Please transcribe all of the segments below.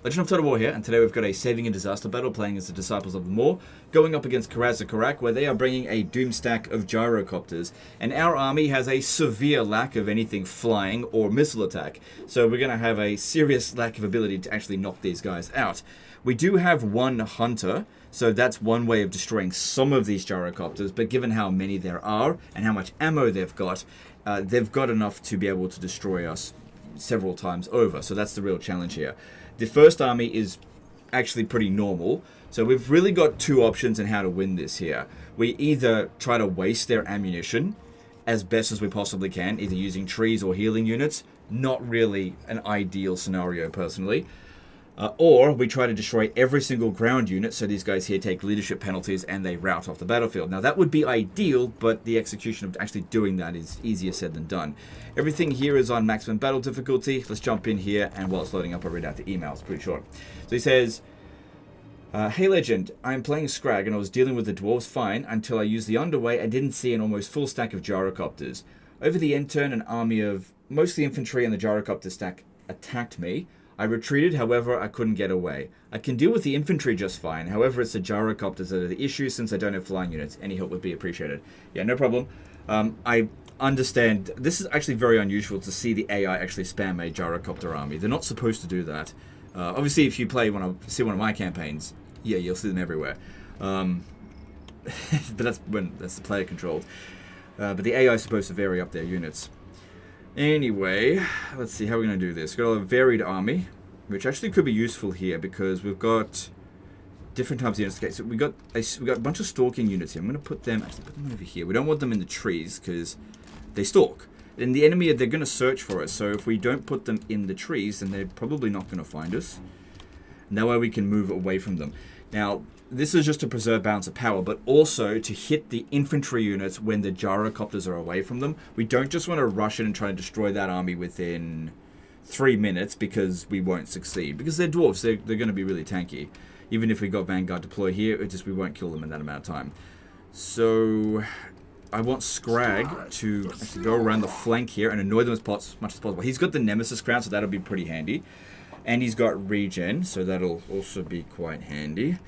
Legend of Total War here, and today we've got a saving and disaster battle playing as the Disciples of the Maw, going up against Karaz, where they are bringing a Doomstack of gyrocopters, and our army has a severe lack of anything flying or missile attack, so we're going to have a serious lack of ability to actually knock these guys out. We do have one hunter, so that's one way of destroying some of these gyrocopters, but given how many there are and how much ammo they've got enough to be able to destroy us several times over, so that's the real challenge here. The first army is actually pretty normal, so we've really got two options in how to win this here. We either try to waste their ammunition as best as we possibly can, either using trees or healing units, not really an ideal scenario personally, or we try to destroy every single ground unit so these guys here take leadership penalties and they rout off the battlefield. Now that would be ideal, but the execution of actually doing that is easier said than done. Everything here is on maximum battle difficulty. Let's jump in here, and while it's loading up I'll read out the email. It's pretty short. So he says, hey Legend, I'm playing Scrag and I was dealing with the dwarves fine until I used the underway and didn't see an almost full stack of gyrocopters. Over the end turn, an army of mostly infantry and the gyrocopter stack attacked me. I retreated, however, I couldn't get away. I can deal with the infantry just fine, however, it's the gyrocopters that are the issue since I don't have flying units. Any help would be appreciated. Yeah, no problem. I understand. This is actually very unusual to see the AI actually spam a gyrocopter army. They're not supposed to do that. Obviously, if you see one of my campaigns, yeah, you'll see them everywhere. But that's the player controlled. But the AI is supposed to vary up their units. Anyway, let's see how we're going to do this. We've got a varied army, which actually could be useful here because we've got different types of units. Okay, so we got a bunch of stalking units here. I'm going to put them over here. We don't want them in the trees because they stalk. And the enemy, they're going to search for us. So if we don't put them in the trees, then they're probably not going to find us. And that way we can move away from them. Now, this is just to preserve balance of power, but also to hit the infantry units when the gyrocopters are away from them. We don't just want to rush in and try to destroy that army within 3 minutes because we won't succeed. Because they're dwarves, they're going to be really tanky. Even if we got Vanguard deploy here, we won't kill them in that amount of time. So I want Scrag to actually go around the flank here and annoy them as much as possible. He's got the Nemesis crown, so that'll be pretty handy. And he's got regen, so that'll also be quite handy.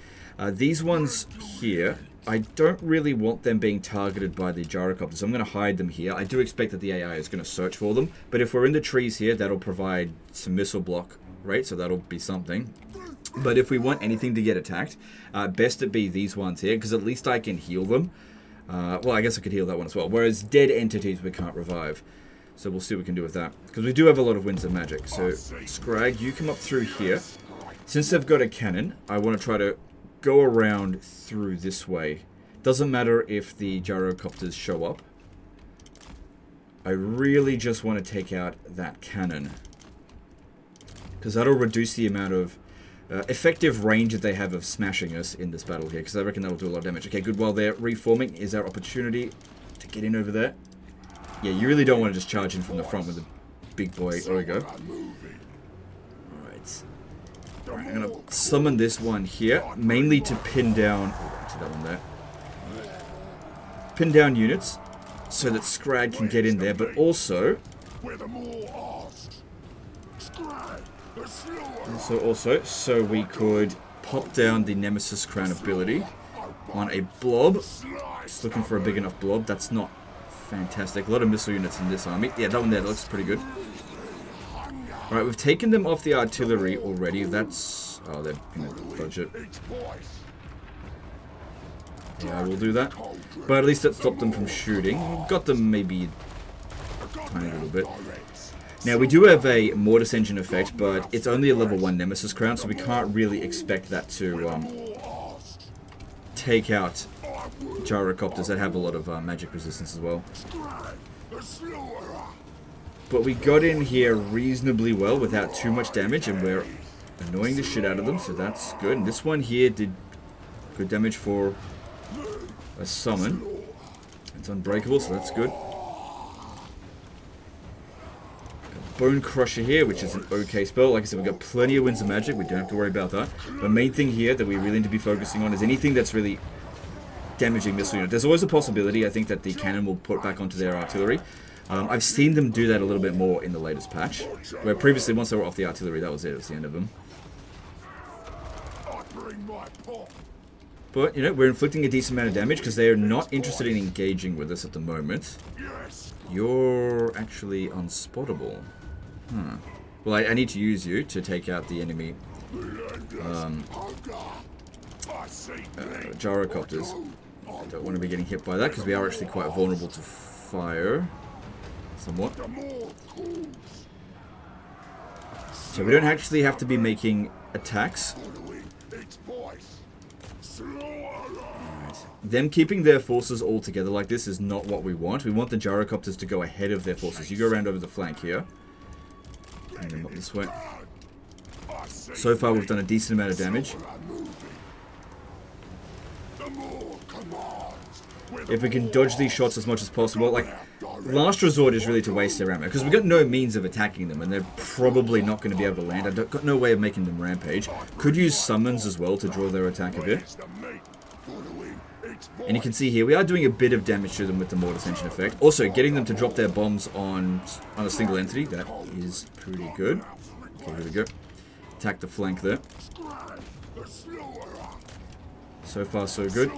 These ones here, I don't really want them being targeted by the gyrocopters, so I'm going to hide them here. I do expect that the AI is going to search for them, but if we're in the trees here, that'll provide some missile block, right? So that'll be something. But if we want anything to get attacked, best it be these ones here, because at least I can heal them. Well, I guess I could heal that one as well, whereas dead entities we can't revive. So we'll see what we can do with that, because we do have a lot of winds of magic. So, Scrag, you come up through here. Since they've got a cannon, I want to try to go around through this way. Doesn't matter if the gyrocopters show up. I really just want to take out that cannon, because that'll reduce the amount of effective range that they have of smashing us in this battle here, because I reckon that'll do a lot of damage. Okay, good. While they're reforming, is our opportunity to get in over there. Yeah, you really don't want to just charge in from the front with the big boy Ogre. Alright. I'm going to summon this one here, mainly to pin down... Oh, actually that one there. Pin down units, so that Scrag can get in there, but also... So we could pop down the Nemesis Crown ability on a blob. Just looking for a big enough blob. That's not fantastic. A lot of missile units in this army. Yeah, that one there looks pretty good. Alright, we've taken them off the artillery already. That's... Oh, they're going to dodge it. Yeah, we'll do that. But at least that stopped them from shooting. We've got them maybe a tiny little bit. Now, we do have a Mortis Engine effect, but it's only a level 1 Nemesis Crown, so we can't really expect that to take out gyrocopters that have a lot of magic resistance as well. But we got in here reasonably well without too much damage, and we're annoying the shit out of them, so that's good. And this one here did good damage for a summon. It's unbreakable, so that's good. Bone Crusher here, which is an okay spell. Like I said, we've got plenty of Winds of Magic. We don't have to worry about that. The main thing here that we really need to be focusing on is anything that's really damaging missile unit. There's always a possibility, I think, that the cannon will put back onto their artillery. I've seen them do that a little bit more in the latest patch, where previously, once they were off the artillery, that was it. It was the end of them. But, you know, we're inflicting a decent amount of damage because they are not interested in engaging with us at the moment. You're actually unspotable. Huh. Well, I need to use you to take out the enemy gyrocopters. I don't want to be getting hit by that because we are actually quite vulnerable to fire. Somewhat. So we don't actually have to be making attacks. Them keeping their forces all together like this is not what we want. We want the gyrocopters to go ahead of their forces. You go around over the flank here. And then up this way. So far we've done a decent amount of damage. If we can dodge these shots as much as possible, like, last resort is really to waste their ammo, because we've got no means of attacking them, and they're probably not going to be able to land. I've got no way of making them rampage. Could use summons as well to draw their attack a bit. And you can see here, we are doing a bit of damage to them with the mortar tension effect. Also, getting them to drop their bombs on a single entity, that is pretty good. Okay, here we go. Attack the flank there. So far, so good.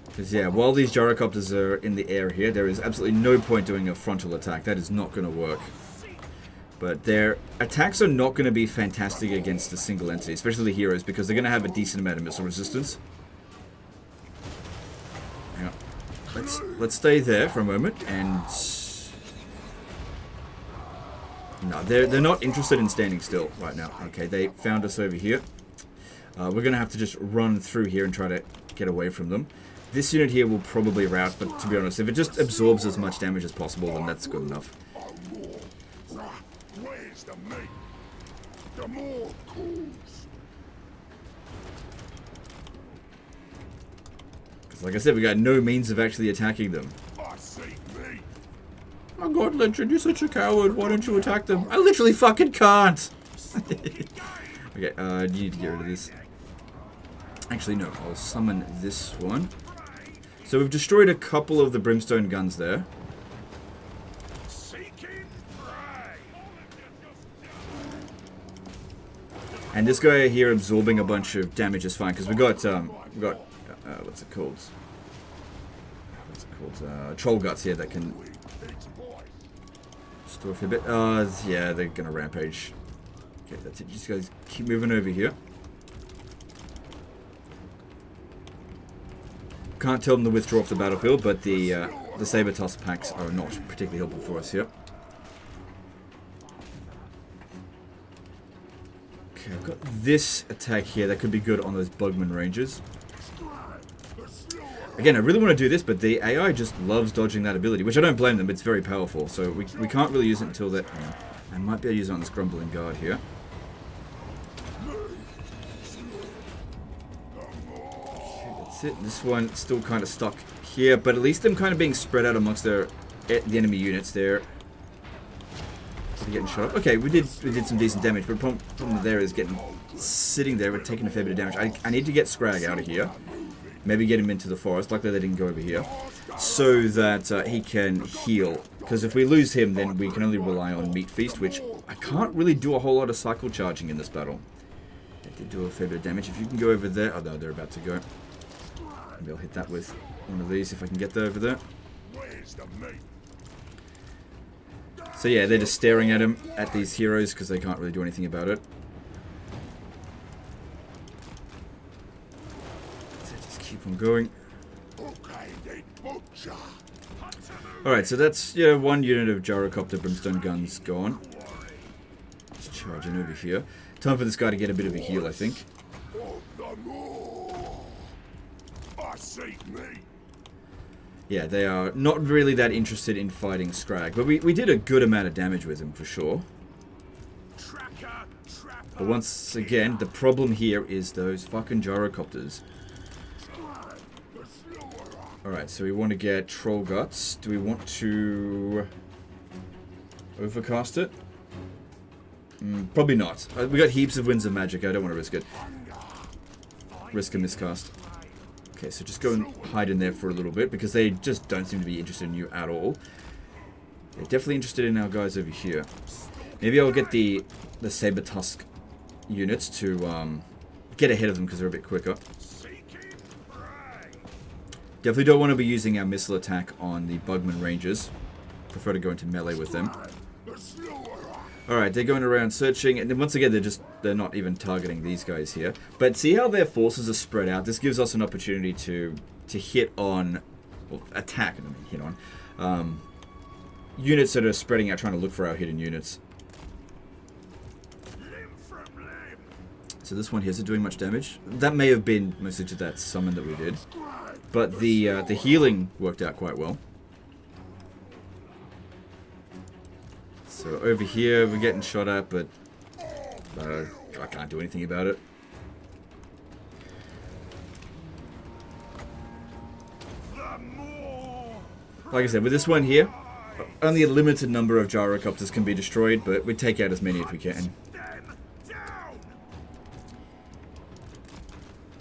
Because, yeah, while these gyrocopters are in the air here, there is absolutely no point doing a frontal attack. That is not going to work. But their attacks are not going to be fantastic against a single entity, especially the heroes, because they're going to have a decent amount of missile resistance. Hang on. Let's stay there for a moment, and... No, they're not interested in standing still right now. Okay, they found us over here. We're going to have to just run through here and try to get away from them. This unit here will probably rout, but to be honest, if it just absorbs as much damage as possible, then that's good enough. Because like I said, we got no means of actually attacking them. Oh god, Lynchard, you're such a coward. Why don't you attack them? I literally fucking can't! Okay, you need to get rid of this. Actually, no, I'll summon this one. So we've destroyed a couple of the brimstone guns there. And this guy here absorbing a bunch of damage is fine because we got what's it called? Troll guts here that can store for a bit. Yeah, they're gonna rampage. Okay, that's it. Just guys keep moving over here. Can't tell them to withdraw off the battlefield, but the saber tusk packs are not particularly helpful for us here. Okay, I've got this attack here that could be good on those Bugman Rangers. Again, I really want to do this, but the AI just loves dodging that ability, which I don't blame them. It's very powerful, so we can't really use it until that. I might be able to use it on this Grumbling Guard here. It. This one still kind of stuck here, but at least them kind of being spread out amongst the enemy units there. Getting shot up. Okay, we did some decent damage, but the problem there is sitting there, we're taking a fair bit of damage. I need to get Scrag out of here. Maybe get him into the forest. Luckily they didn't go over here, so that he can heal. Because if we lose him, then we can only rely on Meat Feast, which I can't really do a whole lot of cycle charging in this battle. They did do a fair bit of damage. If you can go over there, oh no, they're about to go. Maybe I'll hit that with one of these if I can get over there. So yeah, they're just staring at him, at these heroes, because they can't really do anything about it. So just keep on going. Alright, so that's, yeah, one unit of gyrocopter brimstone guns gone. Just charging over here. Time for this guy to get a bit of a heal, I think. Yeah, they are not really that interested in fighting Scrag, but we did a good amount of damage with him for sure. But once again, the problem here is those fucking gyrocopters. Alright, so we want to get Troll Guts. Do we want to overcast it? Probably not. We got heaps of Winds of Magic. I don't want to risk it. Risk a miscast. Okay, so just go and hide in there for a little bit, because they just don't seem to be interested in you at all. They're definitely interested in our guys over here. Maybe I'll get the Saber Tusk units to get ahead of them because they're a bit quicker. Definitely don't want to be using our missile attack on the Bugman Rangers. Prefer to go into melee with them. Alright, they're going around searching, and then once again, they're not even targeting these guys here. But see how their forces are spread out? This gives us an opportunity to hit on, well, attack, I don't mean hit on, units that are spreading out, trying to look for our hidden units. So this one here, is it doing much damage? That may have been mostly to that summon that we did. But the healing worked out quite well. So over here, we're getting shot at, but I can't do anything about it. Like I said, with this one here, only a limited number of gyrocopters can be destroyed, but we take out as many as we can.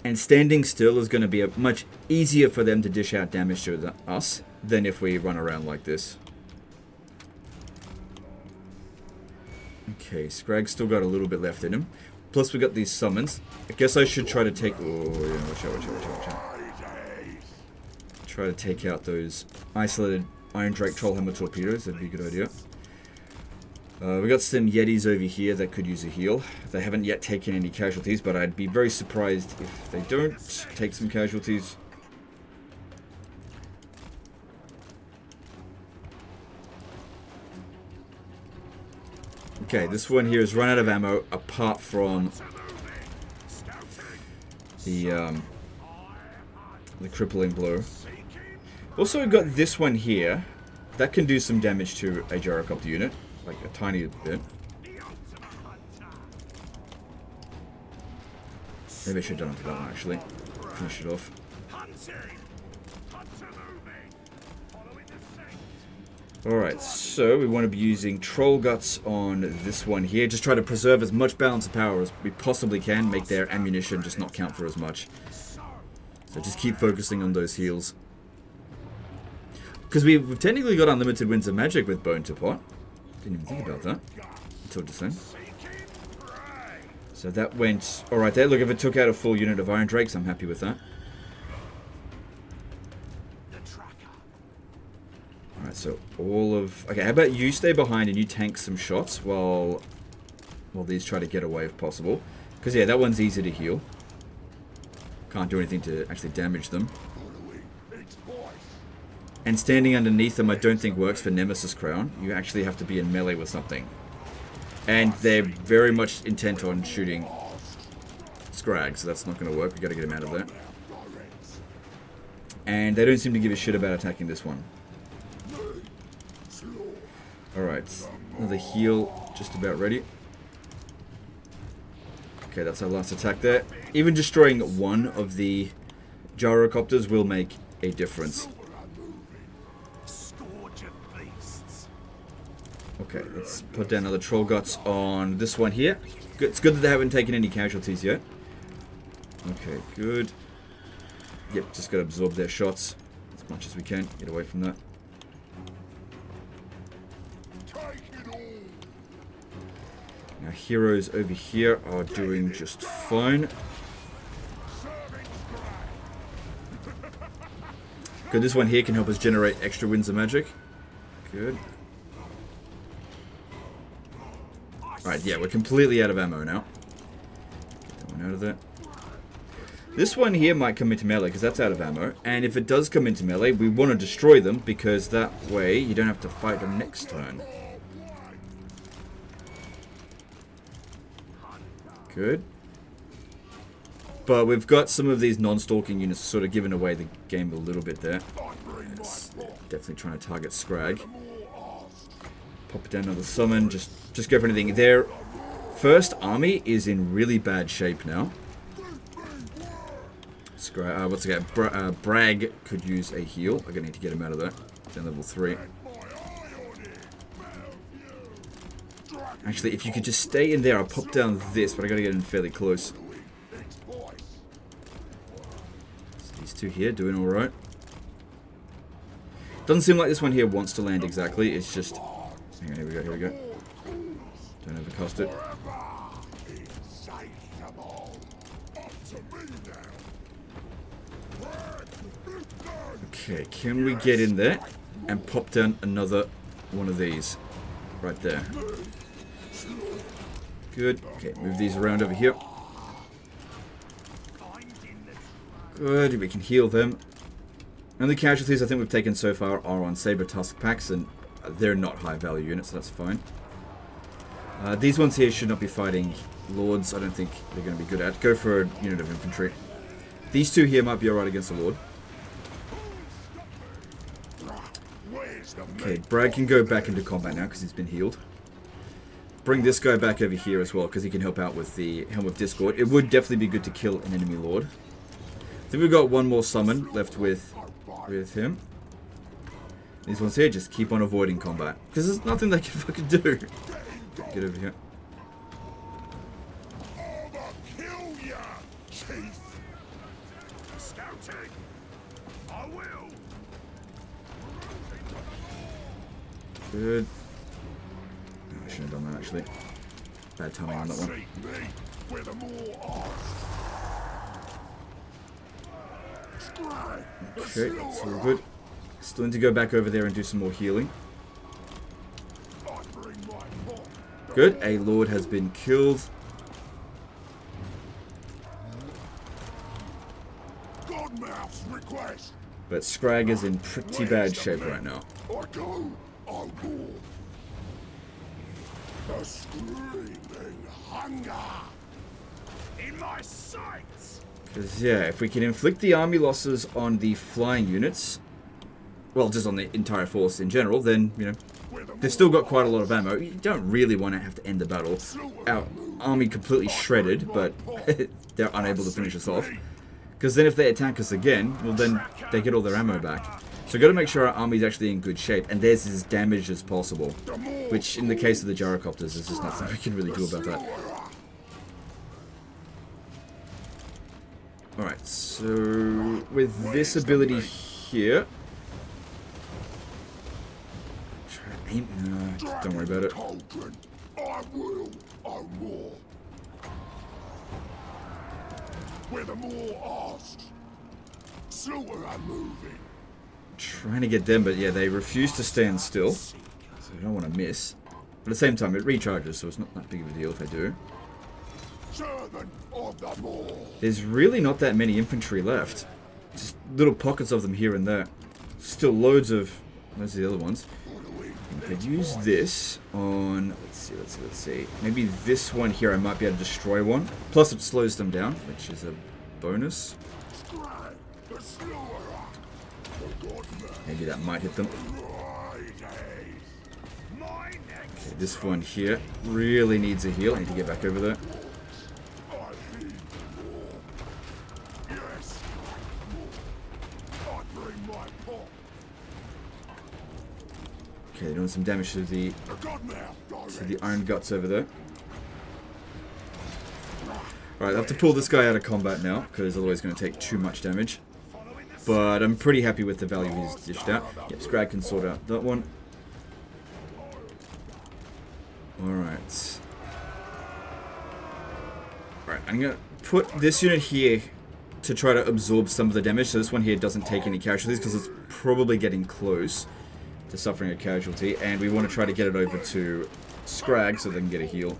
And standing still is going to be much easier for them to dish out damage to us than if we run around like this. Okay, Scrag's still got a little bit left in him. Plus we got these summons. I guess I should try to take... Oh, yeah, watch out. Try to take out those isolated Iron Drake Trollhammer torpedoes. That'd be a good idea. We got some Yetis over here that could use a heal. They haven't yet taken any casualties, but I'd be very surprised if they don't take some casualties. Okay, this one here is run out of ammo, apart from the crippling blow. Also got this one here, that can do some damage to a gyrocopter unit, like a tiny bit. Maybe I should have done it for that one actually. Finish it off. Alright, so we want to be using Troll Guts on this one here. Just try to preserve as much balance of power as we possibly can. Make their ammunition just not count for as much. So just keep focusing on those heals. Because we've technically got unlimited winds of magic with Bone to Pot. Didn't even think about that until just then. So that went alright there. Look, if it took out a full unit of Iron Drakes, I'm happy with that. Alright, so all of... Okay, how about you stay behind and you tank some shots while these try to get away if possible. Because, yeah, that one's easy to heal. Can't do anything to actually damage them. And standing underneath them I don't think works for Nemesis Crown. You actually have to be in melee with something. And they're very much intent on shooting Scrag, so that's not going to work. We've got to get him out of there. And they don't seem to give a shit about attacking this one. Alright, another heal, just about ready. Okay, that's our last attack there. Even destroying one of the gyrocopters will make a difference. Okay, let's put down another Troll Guts on this one here. It's good that they haven't taken any casualties yet. Okay, good. Yep, just got to absorb their shots as much as we can. Get away from that. Our heroes over here are doing just fine. Good, this one here can help us generate extra winds of magic. Good. Alright, yeah, we're completely out of ammo now. Get that one out of there. This one here might come into melee because that's out of ammo. And if it does come into melee, we want to destroy them because that way you don't have to fight them next turn. Good. But we've got some of these non-stalking units sort of giving away the game a little bit there. It's definitely trying to target Scrag. Pop it down another summon, just go for anything. Their first army is in really bad shape now. What's it got? Bragg could use a heal. I'm gonna need to get him out of there. Down level 3. Actually, if you could just stay in there, I'll pop down this, but I gotta get in fairly close. So these two here doing alright. Doesn't seem like this one here wants to land exactly. It's just... Hang on, here we go. Don't overcast it. Okay, can we get in there and pop down another one of these? Right there. Good. Okay, move these around over here. Good, we can heal them. And the casualties I think we've taken so far are on Saber Tusk packs, and they're not high value units, so that's fine. These ones here should not be fighting Lords. I don't think they're going to be good at. Go for a unit of infantry. These two here might be alright against the Lord. Okay, Brad can go back into combat now because he's been healed. Bring this guy back over here as well because he can help out with the Helm of Discord. It would definitely be good to kill an enemy Lord. I think we've got one more summon left with him. These ones here just keep on avoiding combat because there's nothing they can fucking do. Get over here. Good. Oh, I shouldn't have done that actually. Bad timing on that one. Okay, that's all good. Still need to go back over there and do some more healing. Good, a Lord has been killed. But Scrag is in pretty bad shape right now. The screaming hunger in my sights. Because, yeah, if we can inflict the army losses on the flying units, well, just on the entire force in general, then, you know, they've still got quite a lot of ammo. You don't really want to have to end the battle. Our army completely shredded, but they're unable to finish us off. Because then if they attack us again, well, then they get all their ammo back. So we've got to make sure our army's actually in good shape, and theirs is as damaged as possible. Which, in the case of the gyrocopters, is just nothing we can really do about that. Alright, so with this ability here... Try to aim... No, don't worry about it. Where the more asked, slower I'm moving. Trying to get them, but yeah, they refuse to stand still. So I don't want to miss. But at the same time, it recharges, so it's not that big of a deal if I do. Servant of the more. There's really not that many infantry left. Just little pockets of them here and there. Still loads of... Those are the other ones. And if I use this on... Let's see. Maybe this one here I might be able to destroy one. Plus it slows them down, which is a bonus. Maybe that might hit them. Okay, this one here really needs a heal. I need to get back over there. Okay, doing some damage to the Iron Guts over there. Alright, I have to pull this guy out of combat now, because otherwise it's going to take too much damage. But I'm pretty happy with the value he's dished out. Yep, Scrag can sort out that one. Alright. Alright, I'm going to put this unit here to try to absorb some of the damage. So this one here doesn't take any casualties, because it's probably getting close to suffering a casualty. And we want to try to get it over to Scrag so they can get a heal.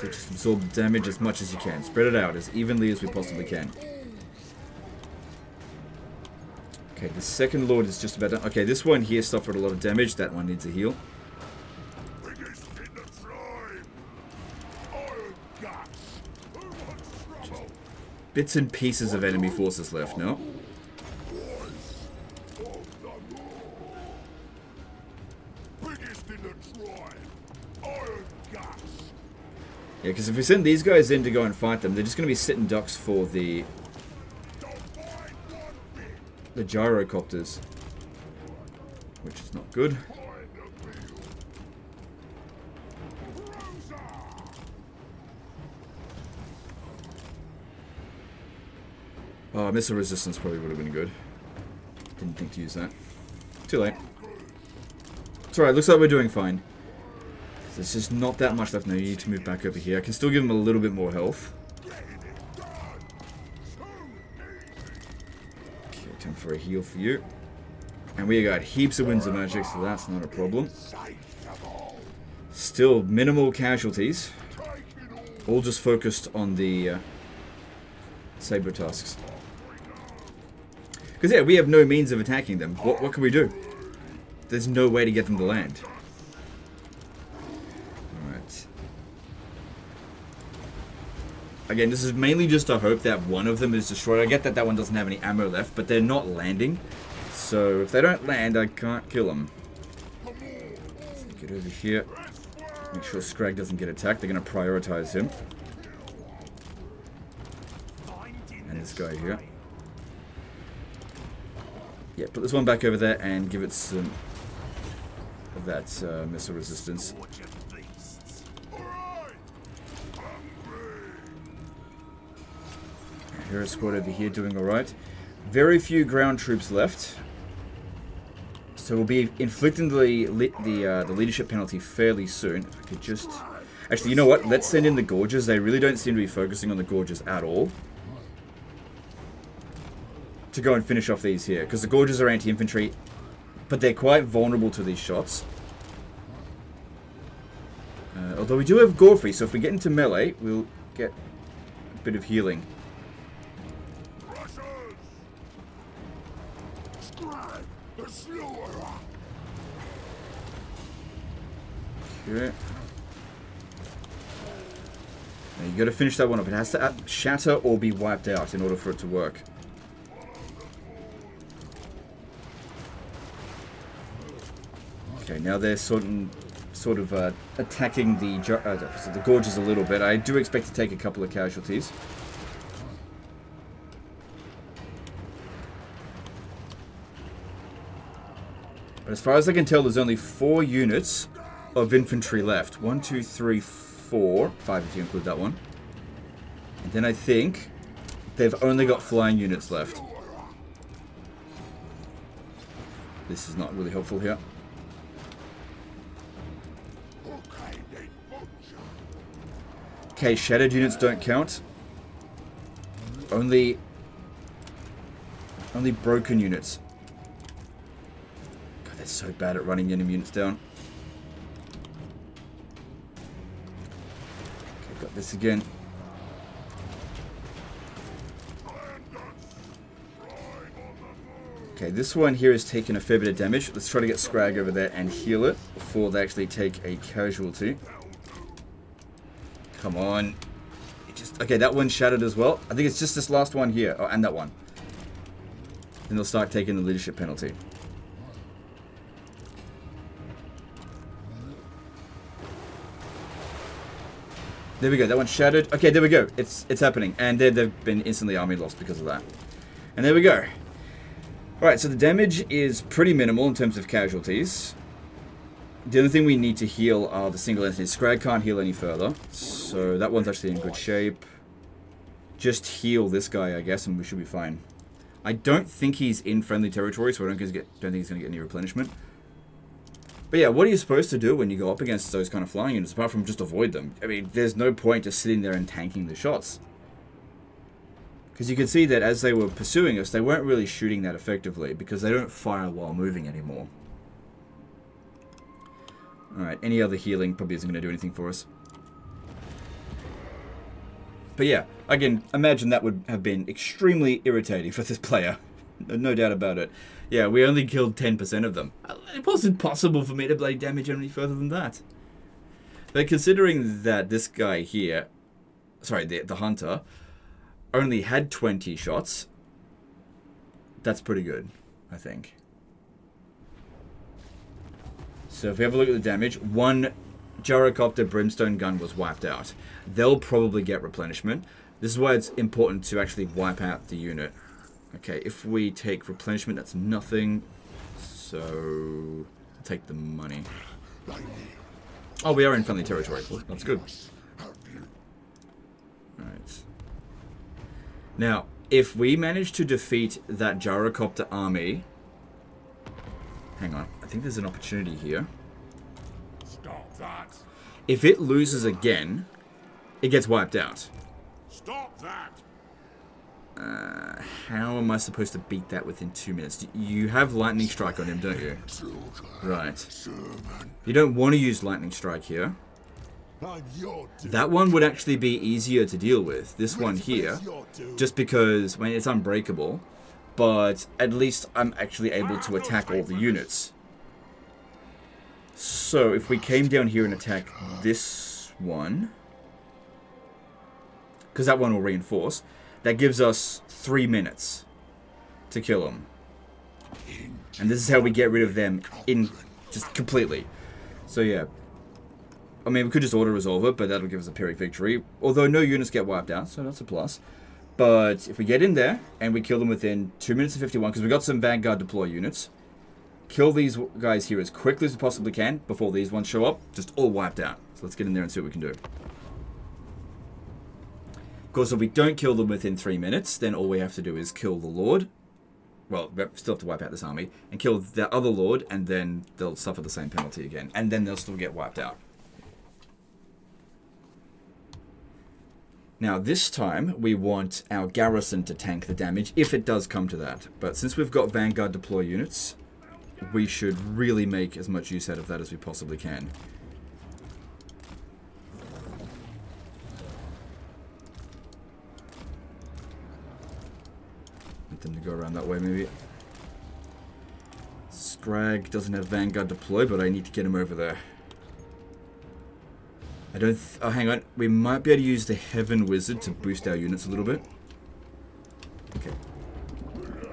So just absorb the damage as much as you can. Spread it out as evenly as we possibly can. Okay, the second Lord is just about done. Okay, this one here suffered a lot of damage. That one needs a heal. Just bits and pieces of enemy forces left now. Yeah, because if we send these guys in to go and fight them, they're just going to be sitting ducks for the gyrocopters, which is not good. Oh, missile resistance probably would have been good. Didn't think to use that. Too late. It's alright, looks like we're doing fine. There's just not that much left now. You need to move back over here. I can still give him a little bit more health. Okay, time for a heal for you. And we got heaps of winds of magic, so that's not a problem. Still minimal casualties. All just focused on the saber tusks. Because yeah, we have no means of attacking them. What can we do? There's no way to get them to land. Alright. Again, this is mainly just a hope that one of them is destroyed. I get that that one doesn't have any ammo left, but they're not landing. So if they don't land, I can't kill them. So get over here. Make sure Scrag doesn't get attacked. They're going to prioritize him. And this guy here. Yeah, put this one back over there and give it some of that missile resistance. Hero squad over here doing alright. Very few ground troops left. So we'll be inflicting the leadership penalty fairly soon. If I could just... Actually, you know what? Let's send in the Gorges. They really don't seem to be focusing on the Gorges at all. To go and finish off these here. Because the Gorges are anti-infantry. But they're quite vulnerable to these shots. Although we do have Gorefree, so if we get into melee, we'll get a bit of healing. Okay. Now you got to finish that one up. It has to shatter or be wiped out in order for it to work. Okay, now they're sort of attacking the Gorges a little bit. I do expect to take a couple of casualties. But as far as I can tell, there's only 4 units of infantry left. 1, 2, 3, 4. 5 if you include that one. And then I think they've only got flying units left. This is not really helpful here. Okay, shattered units don't count. Only broken units. God, they're so bad at running enemy units down. Okay, got this again. Okay, this one here is taking a fair bit of damage. Let's try to get Scrag over there and heal it before they actually take a casualty. Come on. Okay, that one's shattered as well. I think it's just this last one here. Oh, and that one. Then they'll start taking the leadership penalty. There we go. That one's shattered. Okay, there we go. It's happening. And they've been instantly army lost because of that. And there we go. Alright, so the damage is pretty minimal in terms of casualties. The only thing we need to heal are the single entities. Scrag can't heal any further, so that one's actually in good shape. Just heal this guy, I guess, and we should be fine. I don't think he's in friendly territory, so I don't think he's going to get any replenishment. But yeah, what are you supposed to do when you go up against those kind of flying units, apart from just avoid them? I mean, there's no point just sitting there and tanking the shots. Because you can see that as they were pursuing us, they weren't really shooting that effectively, because they don't fire while moving anymore. Alright, any other healing probably isn't going to do anything for us. But yeah, again, imagine that would have been extremely irritating for this player. No doubt about it. Yeah, we only killed 10% of them. It wasn't possible for me to blade damage any further than that. But considering that this guy here, sorry, the hunter, only had 20 shots, that's pretty good, I think. So if we have a look at the damage, one gyrocopter brimstone gun was wiped out. They'll probably get replenishment. This is why it's important to actually wipe out the unit. Okay, if we take replenishment, that's nothing. So, take the money. Oh, we are in friendly territory. That's good. Alright. Now, if we manage to defeat that gyrocopter army, hang on. I think there's an opportunity here. Stop that. If it loses again, it gets wiped out. Stop that. How am I supposed to beat that within 2 minutes? You have lightning strike on him, don't you? Right. You don't want to use lightning strike here. That one would actually be easier to deal with. This one here, just because, I mean, it's unbreakable, but at least I'm actually able to attack all the units. So if we came down here and attack this one, because that one will reinforce, that gives us 3 minutes to kill them. And this is how we get rid of them just completely. So yeah. I mean, we could just auto-resolve it, but that'll give us a Pyrrhic victory. Although no units get wiped out, so that's a plus. But if we get in there, and we kill them within 2 minutes and 51, because we've got some Vanguard deploy units, kill these guys here as quickly as we possibly can, before these ones show up, just all wiped out. So let's get in there and see what we can do. Of course, if we don't kill them within 3 minutes, then all we have to do is kill the Lord. Well, we still have to wipe out this army. And kill the other Lord, and then they'll suffer the same penalty again. And then they'll still get wiped out. Now, this time, we want our garrison to tank the damage, if it does come to that. But since we've got Vanguard deploy units, we should really make as much use out of that as we possibly can. Them to go around that way, maybe. Scrag doesn't have Vanguard deploy, but I need to get him over there. I don't... oh, hang on. We might be able to use the Heaven Wizard to boost our units a little bit. Okay.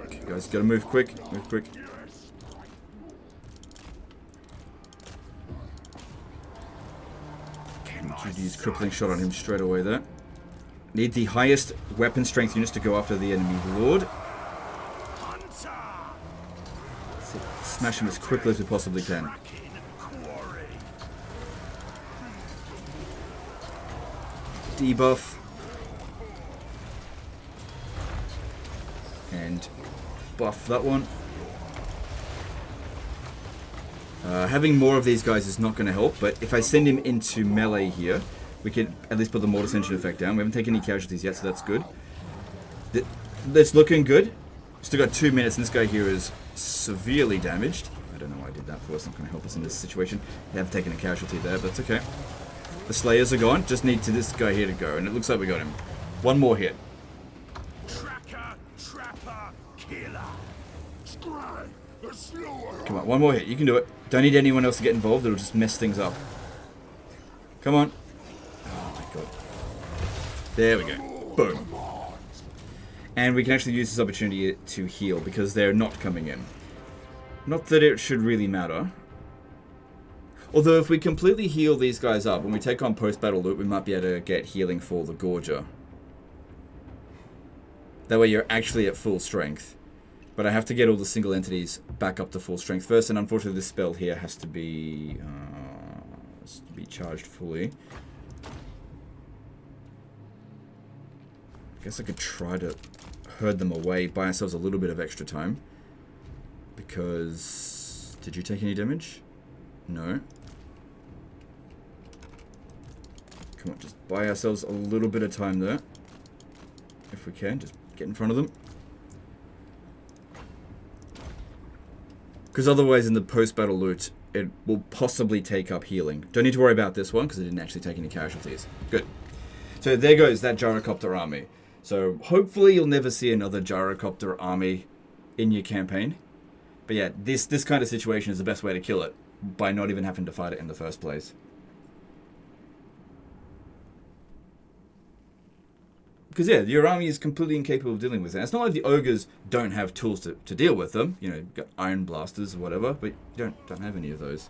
Okay, guys, gotta move quick. Move quick. Okay, I need to use Crippling Shot on him straight away there. Need the highest weapon strength units to go after the enemy Lord. Smash him as quickly as we possibly can. Debuff. And buff that one. Having more of these guys is not going to help, but if I send him into melee here, we can at least put the Mortal Ascension effect down. We haven't taken any casualties yet, so that's good. That's looking good. Still got 2 minutes, and this guy here is severely damaged. I don't know why I did that for us. It's not going to help us in this situation. We have taken a casualty there, but that's okay. The Slayers are gone. Just need to this guy here to go, and it looks like we got him. One more hit. Tracker, trapper, killer. Scrag, the slower. Come on, one more hit. You can do it. Don't need anyone else to get involved. It'll just mess things up. Come on. Oh my god. There we go. Boom. And we can actually use this opportunity to heal because they're not coming in. Not that it should really matter. Although if we completely heal these guys up, when we take on post-battle loot, we might be able to get healing for the Gorger. That way you're actually at full strength. But I have to get all the single entities back up to full strength first, and unfortunately this spell here has to be charged fully. I guess I could try to herd them away, buy ourselves a little bit of extra time. Because... did you take any damage? No. Come on, just buy ourselves a little bit of time there. If we can, just get in front of them. Because otherwise in the post-battle loot, it will possibly take up healing. Don't need to worry about this one, because it didn't actually take any casualties. Good. So there goes that gyrocopter army. So hopefully you'll never see another gyrocopter army in your campaign. But yeah, this kind of situation is the best way to kill it, by not even having to fight it in the first place. Because yeah, your army is completely incapable of dealing with it. It's not like the ogres don't have tools to deal with them. You know, you've got iron blasters or whatever, but you don't have any of those.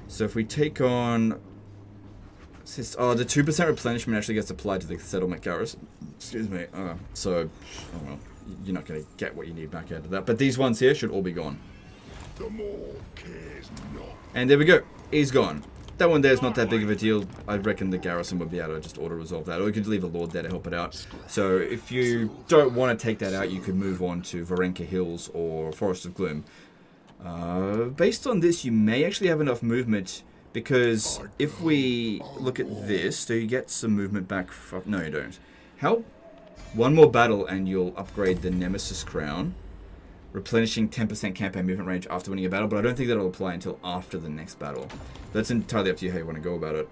So if we take on... oh, the 2% replenishment actually gets applied to the settlement garrison. Excuse me. So, oh well, you're not going to get what you need back out of that. But these ones here should all be gone. The more cares not. And there we go. He's gone. That one there is not that big of a deal. I reckon the garrison would be able to just auto-resolve that. Or you could leave a Lord there to help it out. So if you don't want to take that out, you could move on to Varenka Hills or Forest of Gloom. Based on this, you may actually have enough movement, because if we look at this, do you get some movement back from... No, you don't. How? One more battle and you'll upgrade the Nemesis Crown, replenishing 10% campaign movement range after winning a battle, but I don't think that'll apply until after the next battle. That's entirely up to you how you want to go about it.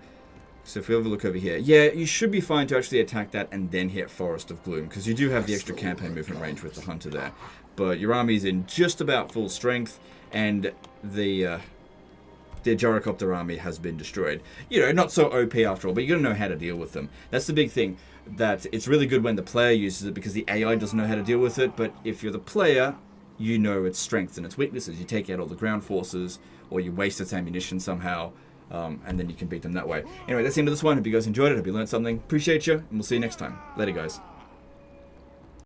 So if we have a look over here, yeah, you should be fine to actually attack that and then hit Forest of Gloom, because you do have the extra campaign movement range with the Hunter there. But your army's in just about full strength, and the Gyrocopter army has been destroyed. You know, not so OP after all, but you got to know how to deal with them. That's the big thing, that it's really good when the player uses it, because the AI doesn't know how to deal with it, but if you're the player, you know its strengths and its weaknesses. You take out all the ground forces, or you waste its ammunition somehow, and then you can beat them that way. Anyway, that's the end of this one. Hope you guys enjoyed it. Hope you learned something. Appreciate you, and we'll see you next time. Later, guys.